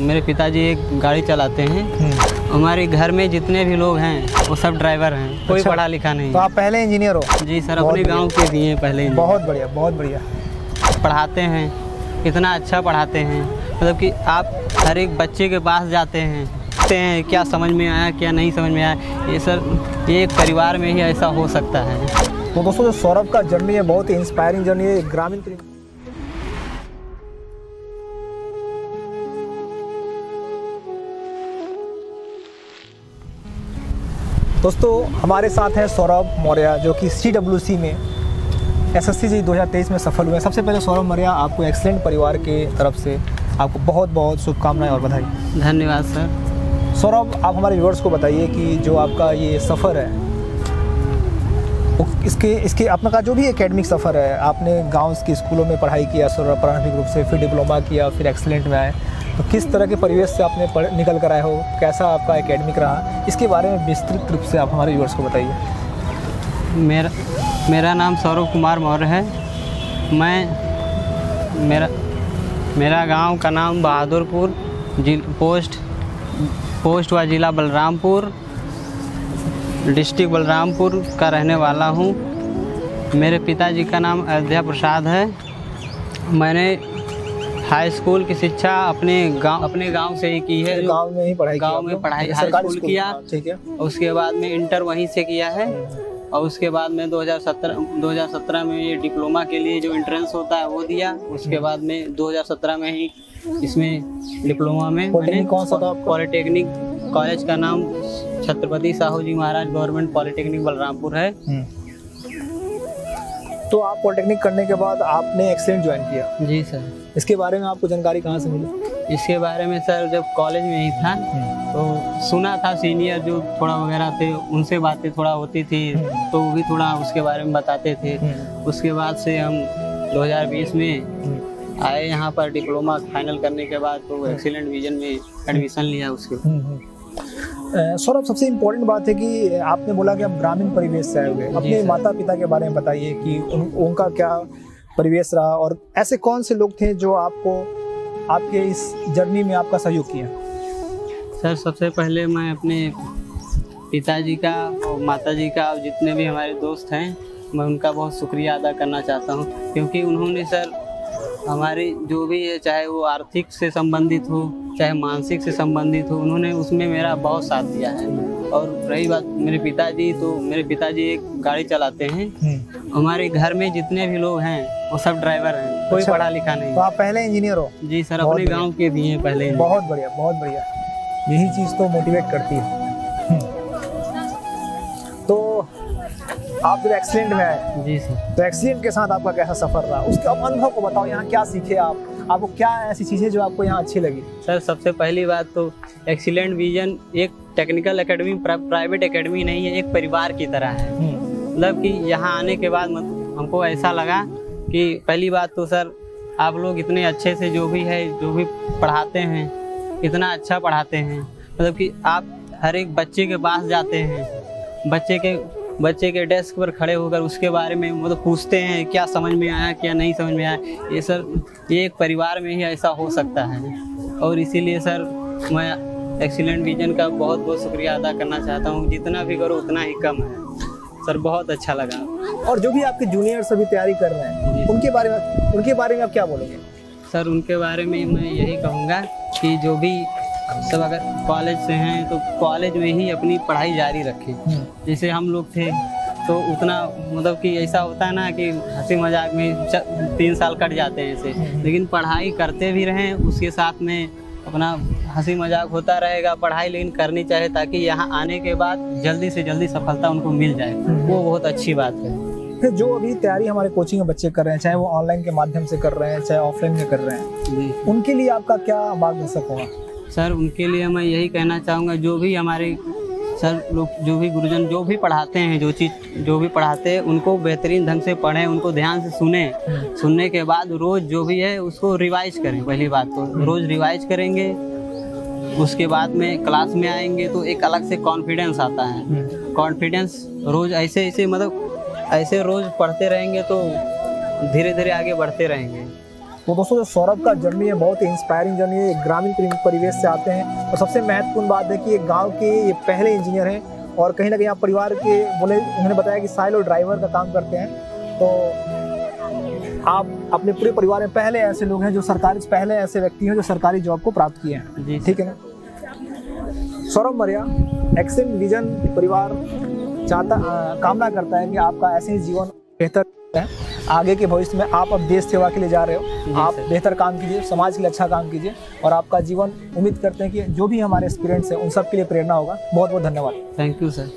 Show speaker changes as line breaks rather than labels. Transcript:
मेरे पिताजी एक गाड़ी चलाते हैं। हमारे घर में जितने भी लोग हैं वो सब ड्राइवर हैं, कोई पढ़ा लिखा नहीं।
तो आप पहले इंजीनियर हो?
जी सर, अपने गांव के दिए पहले।
बहुत बढ़िया, बहुत बढ़िया।
पढ़ाते हैं, इतना अच्छा पढ़ाते हैं, मतलब कि आप हर एक बच्चे के पास जाते हैं, पूछते हैं क्या समझ में आया क्या नहीं समझ में आया। ये सर, ये एक परिवार में ही ऐसा हो सकता है।
तो दोस्तों, जो सौरभ का जर्नी है बहुत ही इंस्पायरिंग जर्नी है। ग्रामीण दोस्तों, हमारे साथ हैं सौरभ मौर्य, जो कि CWC में SSC 2023 में सफल हुए हैं। सबसे पहले सौरभ मौर्य, आपको एक्सीलेंट परिवार के तरफ से आपको बहुत बहुत शुभकामनाएं और बधाई।
धन्यवाद सर।
सौरभ, आप हमारे व्यूअर्स को बताइए कि जो आपका ये सफ़र है, इसके अपना का जो भी एकेडमिक सफ़र है, आपने गांव के स्कूलों में पढ़ाई किया प्रारंभिक रूप से, फिर डिप्लोमा किया, फिर एक्सीलेंट में आए, तो किस तरह के परिवेश से आपने निकल कर आए हो, कैसा आपका एकेडमिक रहा, इसके बारे में विस्तृत रूप से आप हमारे व्यूअर्स को बताइए।
मेरा नाम सौरभ कुमार मौर्य है। मेरा गांव का नाम बहादुरपुर, पोस्ट व जिला बलरामपुर, डिस्ट्रिक्ट बलरामपुर का रहने वाला हूं। मेरे पिताजी का नाम अयोध्या प्रसाद है। मैंने हाई स्कूल की शिक्षा अपने गांव से ही की है।
गांव में ही पढ़ाई
हाई स्कूल किया।
ठीक है।
उसके बाद में इंटर वहीं से किया है, और उसके बाद में 2017 में ये डिप्लोमा के लिए जो एंट्रेंस होता है वो दिया। उसके बाद में 2017 में ही इसमें डिप्लोमा में मैंने
कौन सा था?
पॉलिटेक्निक कॉलेज का नाम छत्रपति साहू जी महाराज गवर्नमेंट पॉलिटेक्निक बलरामपुर है।
तो आप पॉलिटेक्निक करने के बाद आपने एक्सीलेंट ज्वाइन किया?
जी सर।
इसके बारे में आपको जानकारी कहाँ से मिली?
इसके बारे में सर, जब कॉलेज में ही था तो सुना था, सीनियर जो थोड़ा वगैरह थे उनसे बातें थोड़ा होती थी, तो वो भी थोड़ा उसके बारे में बताते थे। उसके बाद से हम 2020 में आए यहाँ पर डिप्लोमा फाइनल करने के बाद, तो एक्सीलेंट विजन में एडमिशन लिया उसके।
सौरभ, सबसे इम्पोर्टेंट बात है कि आपने बोला कि आप ग्रामीण परिवेश से आए हुए। अपने माता पिता के बारे में बताइए कि उनका क्या परिवेश रहा, और ऐसे कौन से लोग थे जो आपके इस जर्नी में आपका सहयोग किया?
सर, सबसे पहले मैं अपने पिताजी का और माताजी का और जितने भी हमारे दोस्त हैं, मैं उनका बहुत शुक्रिया अदा करना चाहता हूँ, क्योंकि उन्होंने सर हमारी जो भी है, चाहे वो आर्थिक से संबंधित हो चाहे मानसिक से संबंधित हो, उन्होंने उसमें मेरा बहुत साथ दिया है। और रही बात मेरे पिताजी, तो मेरे पिताजी एक गाड़ी चलाते हैं। हमारे घर में जितने भी लोग हैं वो सब ड्राइवर हैं, कोई पढ़ा लिखा नहीं।
तो आप पहले इंजीनियर हो?
जी सर, अपने गांव के दिए पहले।
बहुत बढ़िया, बहुत बढ़िया। यही चीज़ तो मोटिवेट करती है। तो आप जब एक्सीलेंट में आए,
जी सर,
तो एक्सीलेंट के साथ आपका कैसा सफ़र रहा, उसके अब अनुभव को बताओ। यहाँ क्या सीखे आपको क्या ऐसी चीज़ें जो आपको यहाँ अच्छी लगी?
सर, सबसे पहली बात तो एक्सीलेंट विजन एक टेक्निकल एकेडमी, प्राइवेट एकेडमी नहीं है, एक परिवार की तरह है। मतलब कि यहाँ आने के बाद हमको ऐसा लगा कि पहली बात तो सर, आप लोग इतने अच्छे से जो भी पढ़ाते हैं, इतना अच्छा पढ़ाते हैं, मतलब कि आप हर एक बच्चे के पास जाते हैं, बच्चे के डेस्क पर खड़े होकर उसके बारे में मतलब पूछते हैं क्या समझ में आया क्या नहीं समझ में आया। ये सर, ये एक परिवार में ही ऐसा हो सकता है, और इसीलिए सर मैं एक्सीलेंट विजन का बहुत बहुत शुक्रिया अदा करना चाहता हूँ। जितना भी करो उतना ही कम है सर, बहुत अच्छा लगा।
और जो भी आपके जूनियर्स अभी तैयारी कर रहे हैं, उनके बारे में आप क्या बोलोगे?
सर, उनके बारे में मैं यही कहूँगा कि जो भी सब अगर कॉलेज से हैं तो कॉलेज में ही अपनी पढ़ाई जारी रखें। जैसे हम लोग थे तो उतना मतलब कि ऐसा होता है ना कि हंसी मजाक में 3 साल कट जाते हैं ऐसे, लेकिन पढ़ाई करते भी रहें, उसके साथ में अपना हंसी मजाक होता रहेगा। पढ़ाई लेकिन करनी चाहिए, ताकि यहाँ आने के बाद जल्दी से जल्दी सफलता उनको मिल जाए, वो बहुत अच्छी बात है।
फिर जो अभी तैयारी हमारे कोचिंग में बच्चे कर रहे हैं, चाहे वो ऑनलाइन के माध्यम से कर रहे हैं चाहे ऑफलाइन में कर रहे हैं, उनके लिए आपका क्या मार्गदर्शक होगा?
सर, उनके लिए मैं यही कहना चाहूँगा, जो भी हमारे सर लोग, जो भी गुरुजन जो भी पढ़ाते हैं, जो भी पढ़ाते हैं, उनको बेहतरीन ढंग से पढ़ें, उनको ध्यान से सुनने के बाद रोज़ जो भी है उसको रिवाइज करें। पहली बात तो रोज़ रिवाइज करेंगे, उसके बाद में क्लास में आएंगे तो एक अलग से कॉन्फिडेंस आता है। कॉन्फिडेंस रोज़ ऐसे मतलब ऐसे रोज पढ़ते रहेंगे तो धीरे धीरे आगे बढ़ते रहेंगे।
तो दोस्तों जो सौरभ का जर्नी है बहुत ही इंस्पायरिंग जर्नी है। एक ग्रामीण परिवेश से आते हैं और सबसे महत्वपूर्ण बात है कि एक गांव के ये पहले इंजीनियर हैं और कहीं ना कहीं आप परिवार के बोले, उन्होंने बताया कि साइलो ड्राइवर का काम करते हैं। तो आप अपने पूरे परिवार में पहले ऐसे लोग हैं जो पहले ऐसे व्यक्ति हैं जो सरकारी जॉब को प्राप्त किए हैं
जी
ठीक है ना। सौरभ मौर्य एक्सेलेंट विजन परिवार कामना करता है कि आपका ऐसे ही जीवन बेहतर है। आगे के भविष्य में आप अब देश सेवा के लिए जा रहे हो, आप बेहतर काम कीजिए, समाज के लिए अच्छा काम कीजिए और आपका जीवन उम्मीद करते हैं कि जो भी हमारे एस्पिरेंट्स हैं उन सब के लिए प्रेरणा होगा। बहुत बहुत धन्यवाद।
Thank you sir.